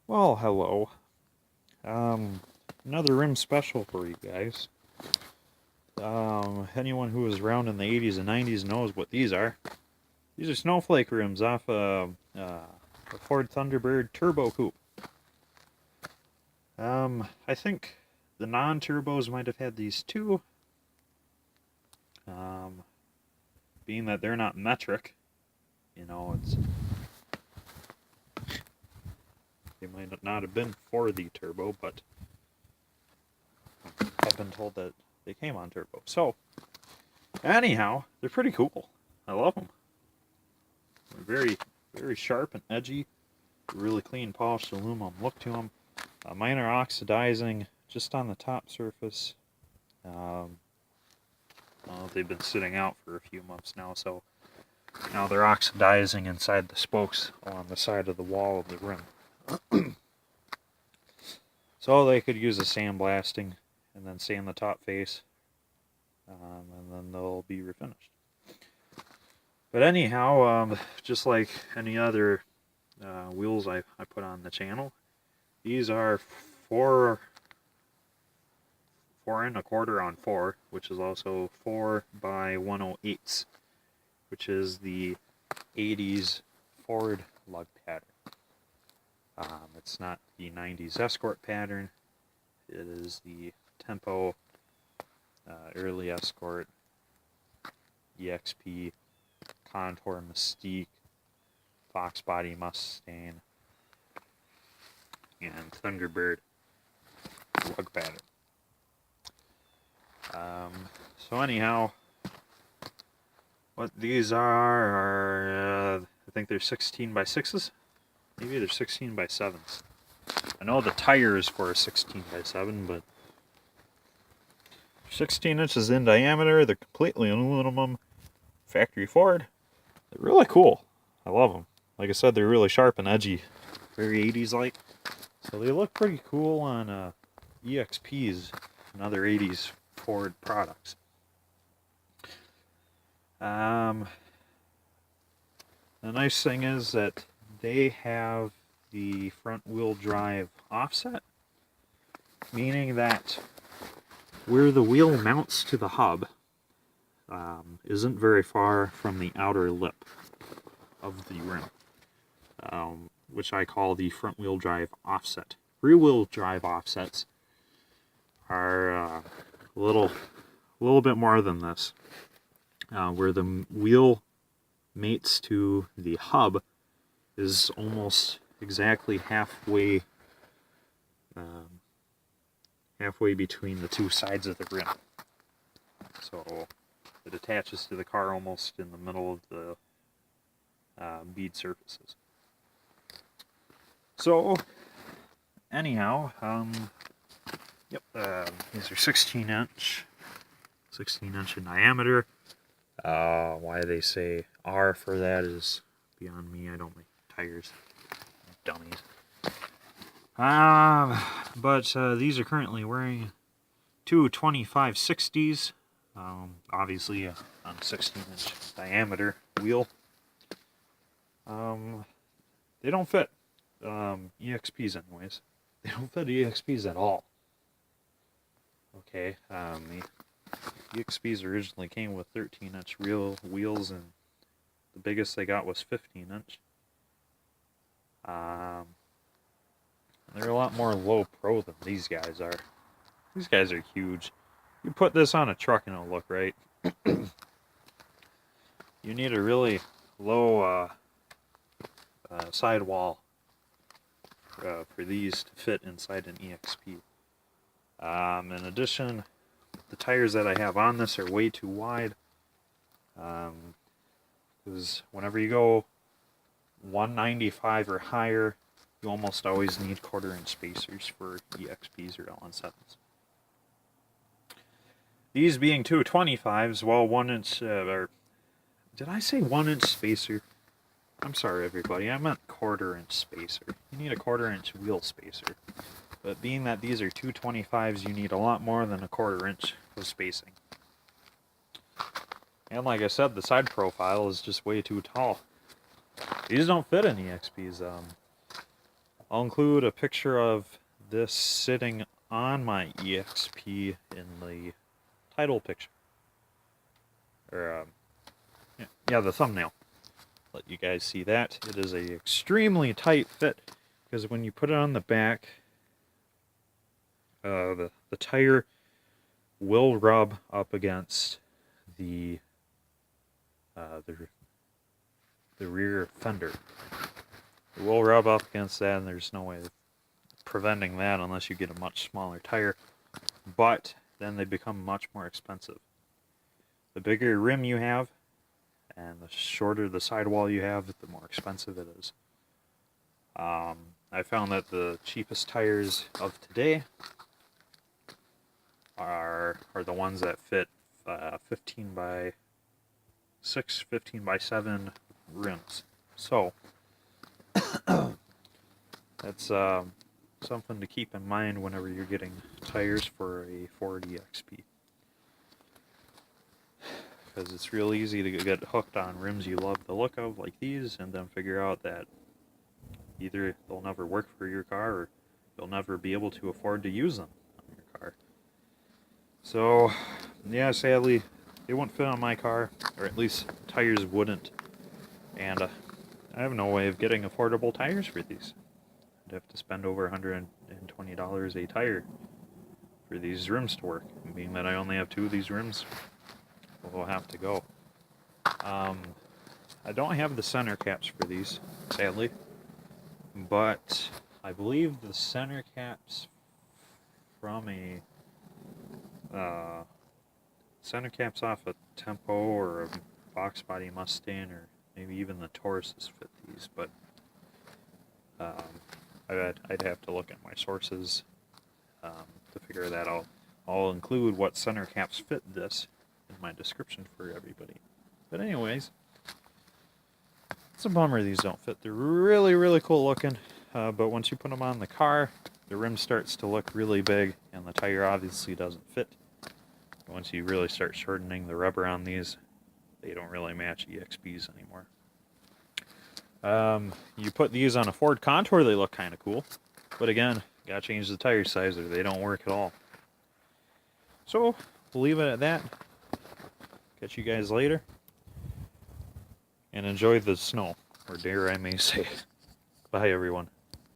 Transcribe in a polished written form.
Well, hello. Another rim special for you guys. Anyone who was around in the 80s and 90s knows what these are. These are snowflake rims off a Ford Thunderbird Turbocoupe. I think the non-turbos might have had these too. Being that they're not metric, you know, they might not have been for the turbo, but I've been told that they came on turbo. So, anyhow, they're pretty cool. I love them. They're very, very sharp and edgy. Really clean, polished aluminum look to them. Mine are oxidizing just on the top surface. They've been sitting out for a few months now, so now they're oxidizing inside the spokes on the side of the wall of the rim. So they could use a sandblasting and then sand the top face, and then they'll be refinished. But anyhow, just like any other wheels I put on the channel, these are 4 1/4 on 4, which is also 4 by 1/08, which is the 80s Ford lug pattern. It's not the 90s Escort pattern. It is the Tempo, early Escort, EXP, Contour Mystique, Foxbody Mustang, and Thunderbird lug pattern. So anyhow, what these are I think they're 16 by 6s. Maybe they're 16 by 7s. I know the tires for a 16 by 7, but 16 inches in diameter. They're completely aluminum, factory Ford. They're really cool. I love them. Like I said, they're really sharp and edgy, very 80s like. So they look pretty cool on EXPs and other 80s Ford products. The nice thing is that they have the front wheel drive offset, meaning that where the wheel mounts to the hub isn't very far from the outer lip of the rim, which I call the front wheel drive offset. Rear wheel drive offsets are a little bit more than this, where the wheel mates to the hub is almost exactly halfway between the two sides of the rim. So it attaches to the car almost in the middle of the bead surfaces. So anyhow, these are 16 inch in diameter. Why they say R for that is beyond me. I don't make tires, dummies. But these are currently wearing two 25/60s. Obviously on 16-inch diameter wheel. They don't fit EXPs anyways. They don't fit EXPs at all. Okay, the EXPs originally came with 13-inch real wheels, and the biggest they got was 15-inch. They're a lot more low pro than these guys are. These guys are huge. You put this on a truck and it'll look right. You need a really low sidewall for these to fit inside an EXP. In addition, the tires that I have on this are way too wide. Because whenever you go 195 or higher, you almost always need 1/4 inch spacers for EXPs or LN7s. These being 225s, well, 1 inch, or did I say 1 inch spacer? I'm sorry everybody, I meant 1/4 inch spacer. You need a 1/4 inch wheel spacer. But being that these are 225s, you need a lot more than a 1/4 inch of spacing. And like I said, the side profile is just way too tall. These don't fit in EXPs. I'll include a picture of this sitting on my EXP in the title picture. Or, yeah, the thumbnail. Let you guys see that. It is a extremely tight fit, because when you put it on the back, the tire will rub up against the rear fender. It will rub up against that, and there's no way of preventing that unless you get a much smaller tire. But then they become much more expensive. The bigger rim you have, and the shorter the sidewall you have, the more expensive it is. I found that the cheapest tires of today are the ones that fit 15 by 6, 15 by 7 rims. So that's something to keep in mind whenever you're getting tires for a Ford EXP. Because it's real easy to get hooked on rims you love the look of, like these, and then figure out that either they'll never work for your car, or you'll never be able to afford to use them on your car. So, yeah, sadly, they won't fit on my car, or at least tires wouldn't. And I have no way of getting affordable tires for these. I'd have to spend over $120 a tire for these rims to work. And being that I only have 2 of these rims, we'll have to go. I don't have the center caps for these, sadly, but I believe the center caps from a center caps off a Tempo or a Foxbody Mustang, or maybe even the Tauruses fit these, but I'd have to look at my sources to figure that out. I'll include what center caps fit this in my description for everybody. But anyways, it's a bummer these don't fit. They're really, really cool looking, but once you put them on the car, the rim starts to look really big, and the tire obviously doesn't fit. Once you really start shortening the rubber on these, they don't really match EXPs anymore. You put these on a Ford Contour, they look kind of cool, but again, gotta change the tire size or they don't work at all. So, we'll leave it at that. Catch you guys later, and enjoy the snow, or dare I may say. Bye, everyone.